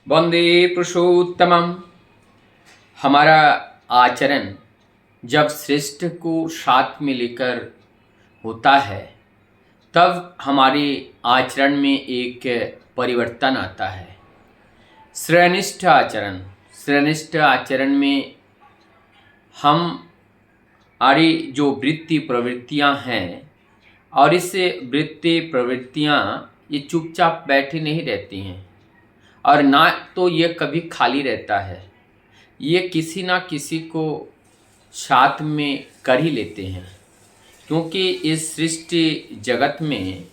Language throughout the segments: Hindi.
वंदे पुरुषोत्तमम। हमारा आचरण जब श्रेष्ठ को साथ में लेकर होता है तब हमारे आचरण में एक परिवर्तन आता है। श्रेयनिष्ठ आचरण, श्रेयनिष्ठ आचरण में हम हमारी जो वृत्ति प्रवृत्तियां हैं और इस वृत्ति प्रवृत्तियां ये चुपचाप बैठी नहीं रहती हैं और ना तो ये कभी खाली रहता है। ये किसी ना किसी को साथ में कर ही लेते हैं, क्योंकि इस सृष्टि जगत में,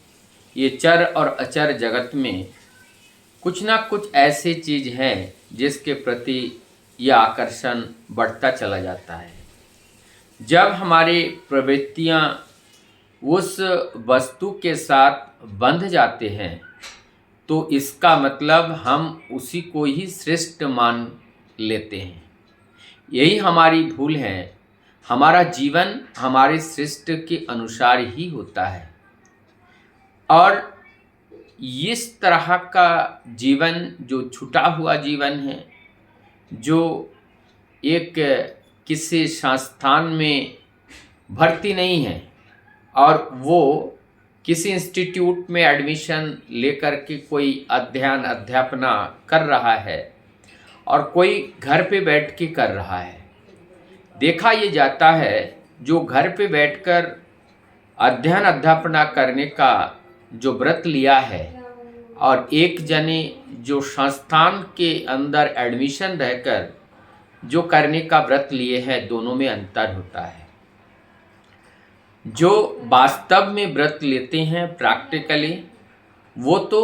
ये चर और अचर जगत में कुछ ना कुछ ऐसी चीज़ है जिसके प्रति यह आकर्षण बढ़ता चला जाता है। जब हमारी प्रवृत्तियां उस वस्तु के साथ बंध जाते हैं तो इसका मतलब हम उसी को ही श्रेष्ठ मान लेते हैं। यही हमारी भूल है। हमारा जीवन हमारे श्रेष्ठ के अनुसार ही होता है और इस तरह का जीवन जो छूटा हुआ जीवन है, जो एक किसी संस्थान में भर्ती नहीं है और वो किसी इंस्टीट्यूट में एडमिशन लेकर के कोई अध्ययन अध्यापना कर रहा है और कोई घर पे बैठ के कर रहा है। देखा ये जाता है जो घर पे बैठकर अध्ययन अध्यापना करने का जो व्रत लिया है और एक जने जो संस्थान के अंदर एडमिशन रहकर जो करने का व्रत लिए हैं, दोनों में अंतर होता है। जो वास्तव में व्रत लेते हैं प्रैक्टिकली, वो तो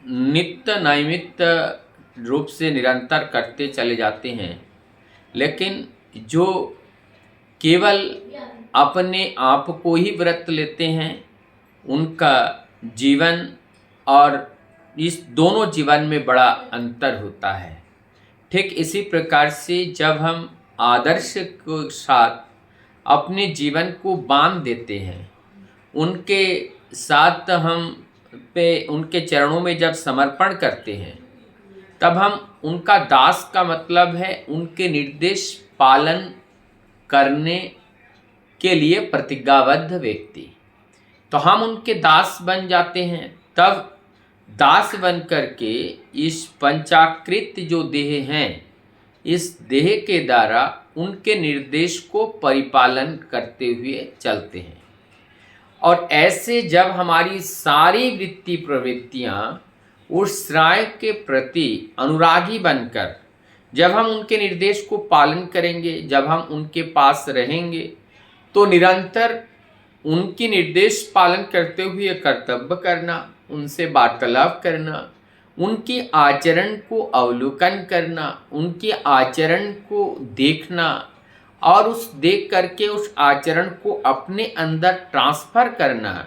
नित्य नैमित्त रूप से निरंतर करते चले जाते हैं, लेकिन जो केवल अपने आप को ही व्रत लेते हैं, उनका जीवन और इस दोनों जीवन में बड़ा अंतर होता है। ठीक इसी प्रकार से जब हम आदर्श के साथ अपने जीवन को बांध देते हैं, उनके साथ हम पे उनके चरणों में जब समर्पण करते हैं, तब हम उनका दास का मतलब है उनके निर्देश पालन करने के लिए प्रतिज्ञाबद्ध व्यक्ति। तो हम उनके दास बन जाते हैं। तब दास बन करके इस पंचाकृत जो देह हैं, इस देह के द्वारा उनके निर्देश को परिपालन करते हुए चलते हैं। और ऐसे जब हमारी सारी वृत्ति प्रवृत्तियां उस श्राय के प्रति अनुरागी बनकर जब हम उनके निर्देश को पालन करेंगे, जब हम उनके पास रहेंगे, तो निरंतर उनकी निर्देश पालन करते हुए कर्तव्य करना, उनसे वार्तालाप करना, उनके आचरण को अवलोकन करना, उनके आचरण को देखना और उस देख करके उस आचरण को अपने अंदर ट्रांसफ़र करना,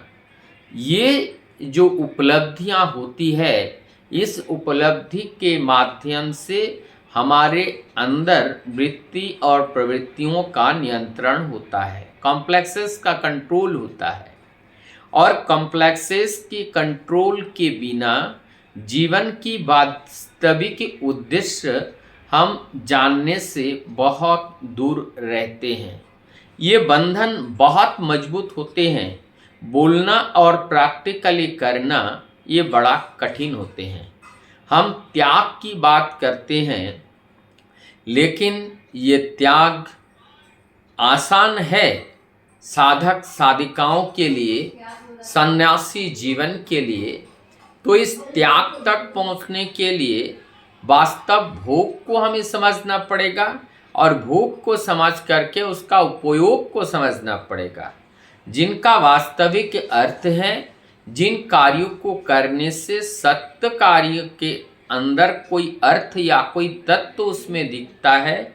ये जो उपलब्धियां होती है, इस उपलब्धि के माध्यम से हमारे अंदर वृत्ति और प्रवृत्तियों का नियंत्रण होता है, कॉम्प्लेक्सेस का कंट्रोल होता है। और कॉम्प्लेक्सेस के कंट्रोल के बिना जीवन की वास्तविक उद्देश्य हम जानने से बहुत दूर रहते हैं। ये बंधन बहुत मजबूत होते हैं। बोलना और प्रैक्टिकली करना ये बड़ा कठिन होते हैं। हम त्याग की बात करते हैं, लेकिन ये त्याग आसान है साधक साधिकाओं के लिए, सन्यासी जीवन के लिए। तो इस त्याग तक पहुंचने के लिए वास्तव भोग को हमें समझना पड़ेगा और भोग को समझ करके उसका उपयोग को समझना पड़ेगा। जिनका वास्तविक अर्थ है, जिन कार्यों को करने से सत्य कार्य के अंदर कोई अर्थ या कोई तत्व उसमें दिखता है,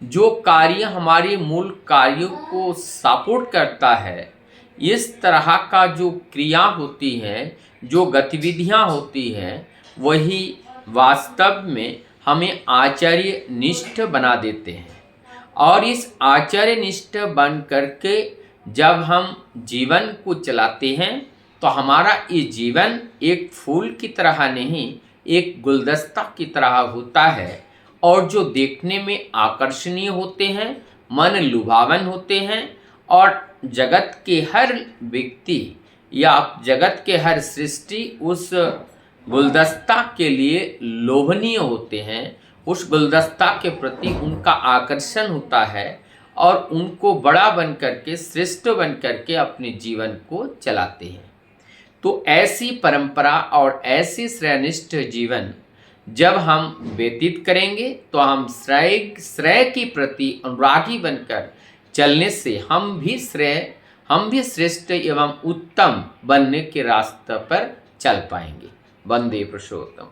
जो कार्य हमारे मूल कार्यों को सपोर्ट करता है, इस तरह का जो क्रिया होती है, जो गतिविधियां होती हैं, वही वास्तव में हमें आचार्य निष्ठ बना देते हैं। और इस आचार्य निष्ठ बन करके जब हम जीवन को चलाते हैं, तो हमारा ये जीवन एक फूल की तरह नहीं, एक गुलदस्ता की तरह होता है और जो देखने में आकर्षणीय होते हैं, मन लुभावन होते हैं और जगत के हर व्यक्ति या जगत के हर सृष्टि उस गुलदस्ता के लिए लोभनीय होते हैं, उस गुलदस्ता के प्रति उनका आकर्षण होता है और उनको बड़ा बन करके, श्रेष्ठ बन करके अपने जीवन को चलाते हैं। तो ऐसी परंपरा और ऐसी श्रेयनिष्ठ जीवन जब हम व्यतीत करेंगे तो हम श्रेय के प्रति अनुरागी बनकर चलने से हम भी श्रेष्ठ एवं उत्तम बनने के रास्ते पर चल पाएंगे। वंदे पुरुषोत्तम।